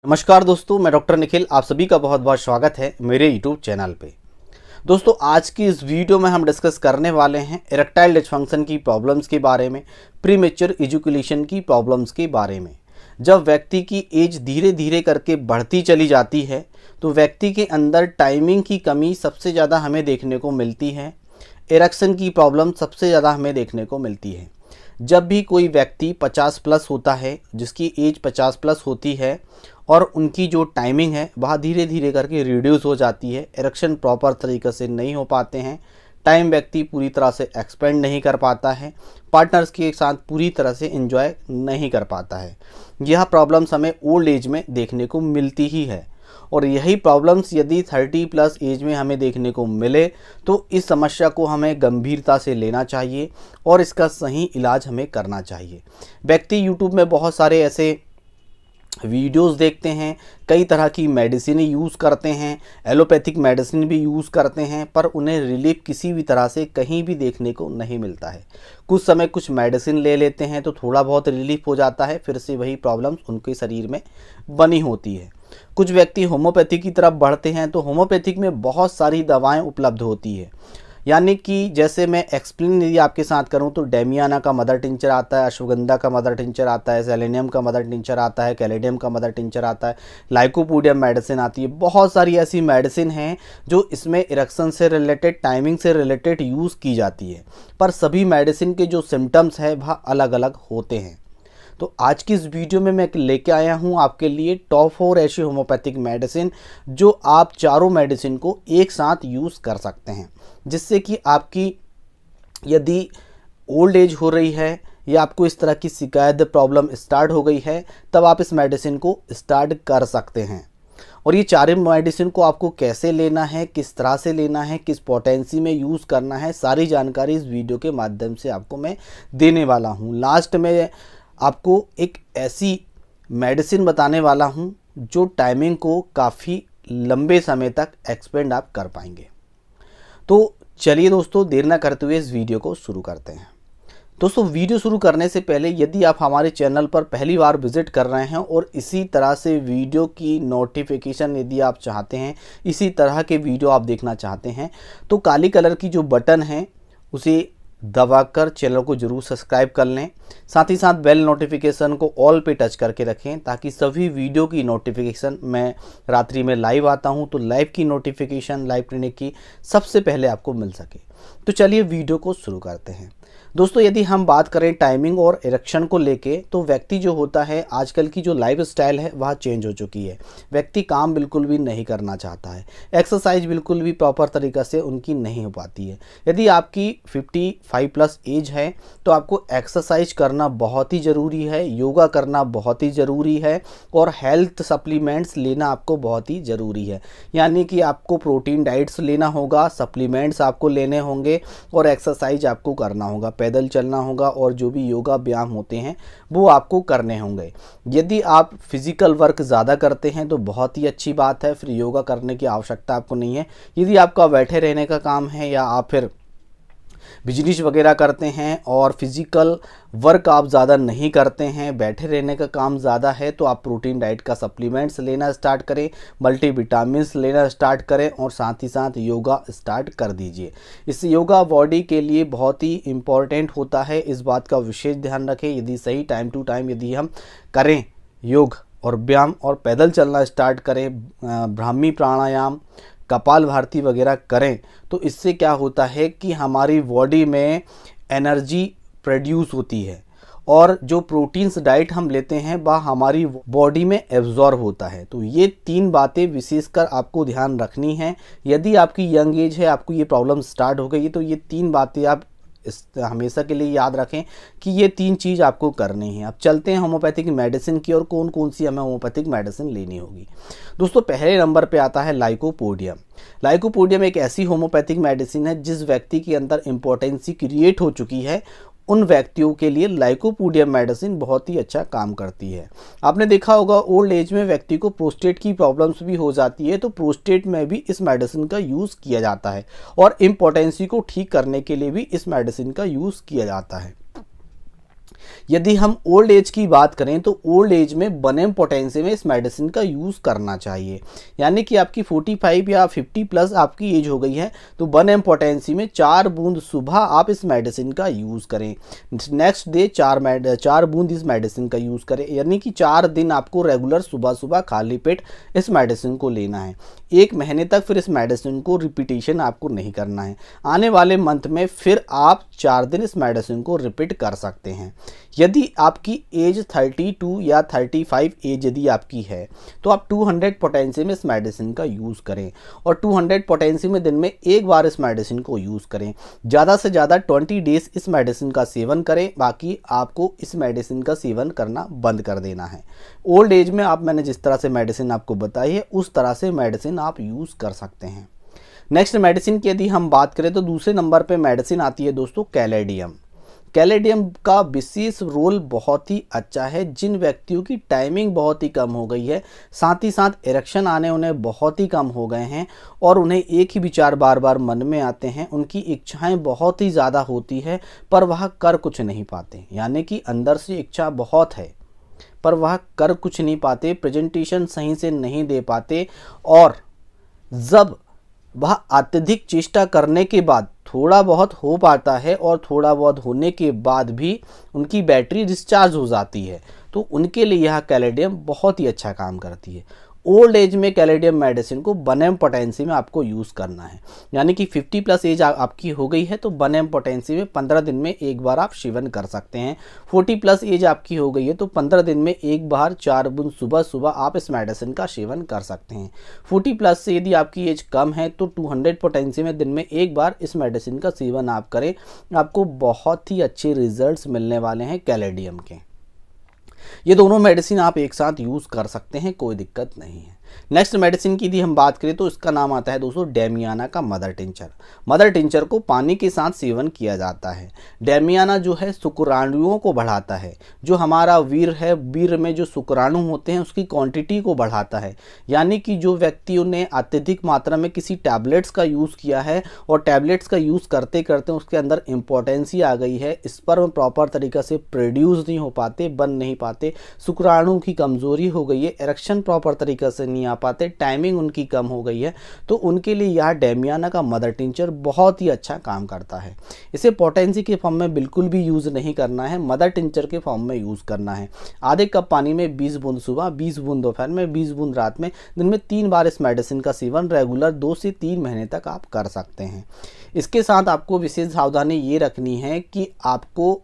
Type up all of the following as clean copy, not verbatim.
नमस्कार दोस्तों, मैं डॉक्टर निखिल। आप सभी का बहुत बहुत स्वागत है मेरे यूट्यूब चैनल पे। दोस्तों, आज की इस वीडियो में हम डिस्कस करने वाले हैं इरेक्टाइल डिस्फंक्शन की प्रॉब्लम्स के बारे में, प्रीमेच्योर इजैकुलेशन की प्रॉब्लम्स के बारे में। जब व्यक्ति की एज धीरे धीरे करके बढ़ती चली जाती है तो व्यक्ति के अंदर टाइमिंग की कमी सबसे ज़्यादा हमें देखने को मिलती है। इरेक्शन की प्रॉब्लम सबसे ज़्यादा हमें देखने को मिलती है। जब भी कोई व्यक्ति 50 प्लस होता है, जिसकी एज 50 प्लस होती है और उनकी जो टाइमिंग है वह धीरे धीरे करके रिड्यूस हो जाती है, इरेक्शन प्रॉपर तरीके से नहीं हो पाते हैं, टाइम व्यक्ति पूरी तरह से एक्सपेंड नहीं कर पाता है, पार्टनर्स के साथ पूरी तरह से एंजॉय नहीं कर पाता है। यह प्रॉब्लम्स हमें ओल्ड एज में देखने को मिलती ही है और यही प्रॉब्लम्स यदि 30 प्लस एज में हमें देखने को मिले तो इस समस्या को हमें गंभीरता से लेना चाहिए और इसका सही इलाज हमें करना चाहिए। व्यक्ति यूट्यूब में बहुत सारे ऐसे वीडियोस देखते हैं, कई तरह की मेडिसिन यूज़ करते हैं, एलोपैथिक मेडिसिन भी यूज़ करते हैं, पर उन्हें रिलीफ किसी भी तरह से कहीं भी देखने को नहीं मिलता है। कुछ समय कुछ मेडिसिन ले लेते हैं तो थोड़ा बहुत रिलीफ हो जाता है, फिर से वही प्रॉब्लम्स उनके शरीर में बनी होती है। कुछ व्यक्ति होम्योपैथी की तरफ बढ़ते हैं तो होम्योपैथिक में बहुत सारी दवाएं उपलब्ध होती है, यानी कि जैसे मैं एक्सप्लेन यदि आपके साथ करूं तो डेमियाना का मदर टिंचर आता है, अश्वगंधा का मदर टिंचर आता है, सेलेनियम का मदर टिंचर आता है, कैलेडियम का मदर टिंचर आता है, लाइकोपोडियम मेडिसिन आती है। बहुत सारी ऐसी मेडिसिन हैं जो इसमें इरेक्शन से रिलेटेड, टाइमिंग से रिलेटेड यूज़ की जाती है, पर सभी मेडिसिन के जो सिम्टम्स हैं वह अलग अलग होते हैं। तो आज की इस वीडियो में मैं लेके आया हूँ आपके लिए टॉप 4 ऐसी होम्योपैथिक मेडिसिन जो आप चारों मेडिसिन को एक साथ यूज़ कर सकते हैं, जिससे कि आपकी यदि ओल्ड एज हो रही है या आपको इस तरह की शिकायत प्रॉब्लम स्टार्ट हो गई है तब आप इस मेडिसिन को स्टार्ट कर सकते हैं। और ये चारों मेडिसिन को आपको कैसे लेना है, किस तरह से लेना है, किस पोटेंसी में यूज़ करना है, सारी जानकारी इस वीडियो के माध्यम से आपको मैं देने वाला हूँ। लास्ट में आपको एक ऐसी मेडिसिन बताने वाला हूँ जो टाइमिंग को काफ़ी लंबे समय तक एक्सपेंड आप कर पाएंगे। तो चलिए दोस्तों, देर ना करते हुए इस वीडियो को शुरू करते हैं। दोस्तों, वीडियो शुरू करने से पहले यदि आप हमारे चैनल पर पहली बार विजिट कर रहे हैं और इसी तरह से वीडियो की नोटिफिकेशन यदि आप चाहते हैं, इसी तरह के वीडियो आप देखना चाहते हैं, तो काली कलर की जो बटन है उसे दबाकर चैनल को जरूर सब्सक्राइब कर लें। साथ ही साथ बेल नोटिफिकेशन को ऑल पे टच करके रखें ताकि सभी वीडियो की नोटिफिकेशन, मैं रात्रि में लाइव आता हूं तो लाइव की नोटिफिकेशन, लाइव क्लिनिक की सबसे पहले आपको मिल सके। तो चलिए वीडियो को शुरू करते हैं। दोस्तों, यदि हम बात करें टाइमिंग और इरेक्शन को लेके तो व्यक्ति जो होता है, आजकल की जो लाइफ स्टाइल है वह चेंज हो चुकी है। व्यक्ति काम बिल्कुल भी नहीं करना चाहता है, एक्सरसाइज बिल्कुल भी प्रॉपर तरीक़ा से उनकी नहीं हो पाती है। यदि आपकी 55 प्लस एज है तो आपको एक्सरसाइज करना बहुत ही ज़रूरी है, योगा करना बहुत ही ज़रूरी है और हेल्थ सप्लीमेंट्स लेना आपको बहुत ही ज़रूरी है। यानी कि आपको प्रोटीन डाइट्स लेना होगा, सप्लीमेंट्स आपको लेने होंगे और एक्सरसाइज आपको करना होगा, पैदल चलना होगा और जो भी योगा व्यायाम होते हैं वो आपको करने होंगे। यदि आप फिजिकल वर्क ज़्यादा करते हैं तो बहुत ही अच्छी बात है, फिर योगा करने की आवश्यकता आपको नहीं है। यदि आपका बैठे रहने का काम है या आप फिर बिजनेस वगैरह करते हैं और फिजिकल वर्क आप ज़्यादा नहीं करते हैं, बैठे रहने का काम ज़्यादा है, तो आप प्रोटीन डाइट का सप्लीमेंट्स लेना स्टार्ट करें, मल्टीविटामिन्स लेना स्टार्ट करें और साथ ही साथ योगा स्टार्ट कर दीजिए। इस योगा बॉडी के लिए बहुत ही इम्पॉर्टेंट होता है, इस बात का विशेष ध्यान रखें। यदि सही टाइम टू टाइम यदि हम करें योग और व्यायाम और पैदल चलना स्टार्ट करें, ब्राह्मी प्राणायाम, कपाल भारती वगैरह करें तो इससे क्या होता है कि हमारी बॉडी में एनर्जी प्रोड्यूस होती है और जो प्रोटीन्स डाइट हम लेते हैं वह हमारी बॉडी में एब्जॉर्ब होता है। तो ये 3 बातें विशेषकर आपको ध्यान रखनी है। यदि आपकी यंग एज है, आपको ये प्रॉब्लम स्टार्ट हो गई है, तो ये 3 बातें आप हमेशा के लिए याद रखें कि ये 3 चीज़ आपको करनी है। अब चलते हैं होम्योपैथिक मेडिसिन की और कौन कौन सी हमें होम्योपैथिक मेडिसिन लेनी होगी। दोस्तों, पहले नंबर पे आता है लाइकोपोडियम। लाइकोपोडियम एक ऐसी होम्योपैथिक मेडिसिन है जिस व्यक्ति के अंदर इम्पोर्टेंसी क्रिएट हो चुकी है, उन व्यक्तियों के लिए लाइकोपोडियम मेडिसिन बहुत ही अच्छा काम करती है। आपने देखा होगा ओल्ड एज में व्यक्ति को प्रोस्टेट की प्रॉब्लम्स भी हो जाती है, तो प्रोस्टेट में भी इस मेडिसिन का यूज़ किया जाता है और इम्पोर्टेंसी को ठीक करने के लिए भी इस मेडिसिन का यूज़ किया जाता है। यदि हम ओल्ड एज की बात करें तो ओल्ड एज में बनेम पोटेंसी में इस मेडिसिन का यूज़ करना चाहिए। यानी कि आपकी 45 या 50 प्लस आपकी एज हो गई है तो बनेम पोटेंसी में 4 बूंद सुबह आप इस मेडिसिन का यूज़ करें, नेक्स्ट डे 4 बूंद इस मेडिसिन का यूज़ करें। यानी कि 4 दिन आपको रेगुलर सुबह सुबह खाली पेट इस मेडिसिन को लेना है। 1 महीने तक फिर इस मेडिसिन को रिपीटेशन आपको नहीं करना है। आने वाले मंथ में फिर आप 4 दिन इस मेडिसिन को रिपीट कर सकते हैं। यदि आपकी एज 32 या 35 एज यदि आपकी है तो आप 200 पोटेंसी में इस मेडिसिन का यूज़ करें और 200 पोटेंसी में दिन में एक बार इस मेडिसिन को यूज़ करें। ज़्यादा से ज़्यादा 20 डेज इस मेडिसिन का सेवन करें, बाकी आपको इस मेडिसिन का सेवन करना बंद कर देना है। ओल्ड एज में मैंने जिस तरह से मेडिसिन आपको बताई है उस तरह से मेडिसिन आप यूज़ कर सकते हैं। नेक्स्ट मेडिसिन की यदि हम बात करें तो दूसरे नंबर पे मेडिसिन आती है दोस्तों कैलेडियम। कैलेडियम का विशेष रोल बहुत ही अच्छा है। जिन व्यक्तियों की टाइमिंग बहुत ही कम हो गई है, साथ ही साथ इरेक्शन आने उन्हें बहुत ही कम हो गए हैं और उन्हें एक ही विचार बार बार मन में आते हैं, उनकी इच्छाएं बहुत ही ज़्यादा होती है पर वह कर कुछ नहीं पाते। यानी कि अंदर से इच्छा बहुत है पर वह कर कुछ नहीं पाते, प्रेजेंटेशन सही से नहीं दे पाते और जब वह अत्यधिक चेष्टा करने के बाद थोड़ा बहुत हो पाता है और थोड़ा बहुत होने के बाद भी उनकी बैटरी डिस्चार्ज हो जाती है, तो उनके लिए यह कैलेडियम बहुत ही अच्छा काम करती है। ओल्ड एज में कैलेडियम मेडिसिन को बनेम पोटेंसी में आपको यूज़ करना है। यानी कि 50 प्लस एज आपकी हो गई है तो बनेम पोटेंसी में 15 दिन में एक बार आप सेवन कर सकते हैं। 40 प्लस एज आपकी हो गई है तो 15 दिन में एक बार 4 बूंद सुबह सुबह आप इस मेडिसिन का सेवन कर सकते हैं। 40 प्लस से यदि आपकी एज कम है तो 200 पोटेंसी में दिन में एक बार इस मेडिसिन का सेवन आप करें, आपको बहुत ही अच्छे रिजल्ट्स मिलने वाले हैं कैलेडियम के। ये दोनों मेडिसिन आप एक साथ यूज़ कर सकते हैं, कोई दिक्कत नहीं है। नेक्स्ट मेडिसिन की यदि हम बात करें तो इसका नाम आता है दोस्तों डेमियाना का मदर टिंचर। मदर टिंचर को पानी के साथ सेवन किया जाता है। डेमियाना जो है शुक्राणुओं को बढ़ाता है। जो हमारा वीर है, वीर में जो शुक्राणु होते हैं उसकी क्वांटिटी को बढ़ाता है। यानी कि जो व्यक्तियों ने अत्यधिक मात्रा में किसी टैबलेट्स का यूज़ किया है और टैबलेट्स का यूज़ करते करते उसके अंदर इम्पोर्टेंसी आ गई है, स्पर्म प्रॉपर तरीक़े से प्रोड्यूस नहीं हो पाते, बन नहीं पाते, शुक्राणु की कमज़ोरी हो गई है, इरेक्शन प्रॉपर तरीक़े से नहीं आ पाते, टाइमिंग उनकी कम हो गई है, तो उनके लिए यह डेमियाना का मदर टिंचर बहुत ही अच्छा काम करता है। इसे पोटेंसी के फॉर्म में बिल्कुल भी यूज़ नहीं करना है, मदर टिंचर के फॉर्म में यूज़ करना है। आधे कप पानी में 20 बूंद सुबह, 20 बूंद दोपहर में, 20 बूंद रात में, दिन में 3 बार इस मेडिसिन का सेवन रेगुलर 2 से 3 महीने तक आप कर सकते हैं। इसके साथ आपको विशेष सावधानी ये रखनी है कि आपको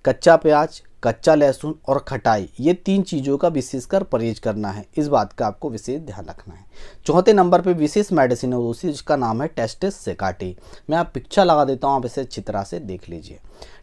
कच्चा प्याज, कच्चा लहसुन और खटाई, ये 3 चीज़ों का विशेषकर परहेज करना है। इस बात का आपको विशेष ध्यान रखना है। चौथे नंबर पे विशेष मेडिसिन है दोस्तों जिसका नाम है टेस्टिस सिकाटी। मैं आप पिक्चर लगा देता हूँ, आप इसे अच्छी तरह से देख लीजिए।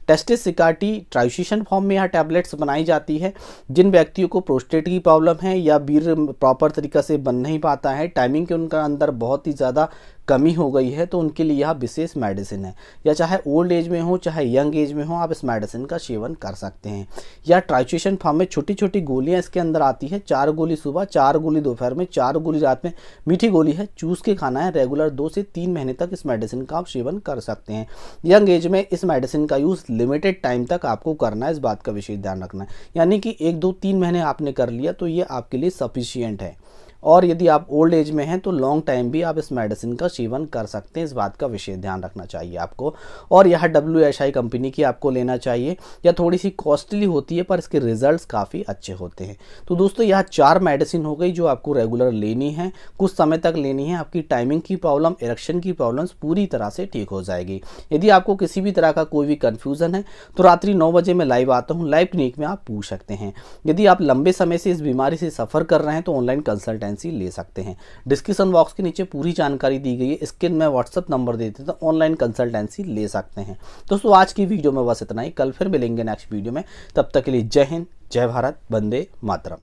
टेस्टिस सिकाटी ट्राइसिशन फॉर्म में यह टैबलेट्स बनाई जाती है। जिन व्यक्तियों को प्रोस्टेट की प्रॉब्लम है या वीर्य प्रॉपर तरीक़ा से बन नहीं पाता है, टाइमिंग के उनका अंदर बहुत ही ज़्यादा कमी हो गई है, तो उनके लिए यह विशेष मेडिसिन है। या चाहे ओल्ड एज में हो चाहे यंग एज में हो, आप इस मेडिसिन का सेवन कर सकते हैं। या ट्राइसिशन फॉर्म में छोटी छोटी गोलियां इसके अंदर आती है, 4 गोली सुबह, 4 गोली दोपहर में, 4 गोली रात में। मीठी गोली है, चूस के खाना है। रेगुलर 2 से 3 महीने तक इस मेडिसिन का आप सेवन कर सकते हैं। यंग एज में इस मेडिसिन का यूज़ लिमिटेड टाइम तक आपको करना है, इस बात का विशेष ध्यान रखना है। यानी कि 1, 2, 3 महीने आपने कर लिया तो ये आपके लिए सफिशियंट है। और यदि आप ओल्ड एज में हैं तो लॉन्ग टाइम भी आप इस मेडिसिन का सेवन कर सकते हैं, इस बात का विशेष ध्यान रखना चाहिए आपको। और यह WSI कंपनी की आपको लेना चाहिए। यह थोड़ी सी कॉस्टली होती है पर इसके रिजल्ट्स काफ़ी अच्छे होते हैं। तो दोस्तों यह 4 मेडिसिन हो गई जो आपको रेगुलर लेनी है, कुछ समय तक लेनी है। आपकी टाइमिंग की प्रॉब्लम, इरेक्शन की प्रॉब्लम्स पूरी तरह से ठीक हो जाएगी। यदि आपको किसी भी तरह का कोई भी कन्फ्यूज़न है तो रात्रि 9 बजे मैं लाइव आता हूँ, लाइव क्लिनिक में आप पूछ सकते हैं। यदि आप लंबे समय से इस बीमारी से सफ़र कर रहे हैं तो ऑनलाइन कंसल्टेंसी ले सकते हैं। डिस्क्रिप्शन बॉक्स के नीचे पूरी जानकारी दी गई है, स्क्रीन में व्हाट्सएप नंबर दे देते तो ऑनलाइन कंसल्टेंसी ले सकते हैं। दोस्तों आज की वीडियो में बस इतना ही, कल फिर मिलेंगे नेक्स्ट वीडियो में। तब तक के लिए जय हिंद, जय भारत, वंदे मातरम।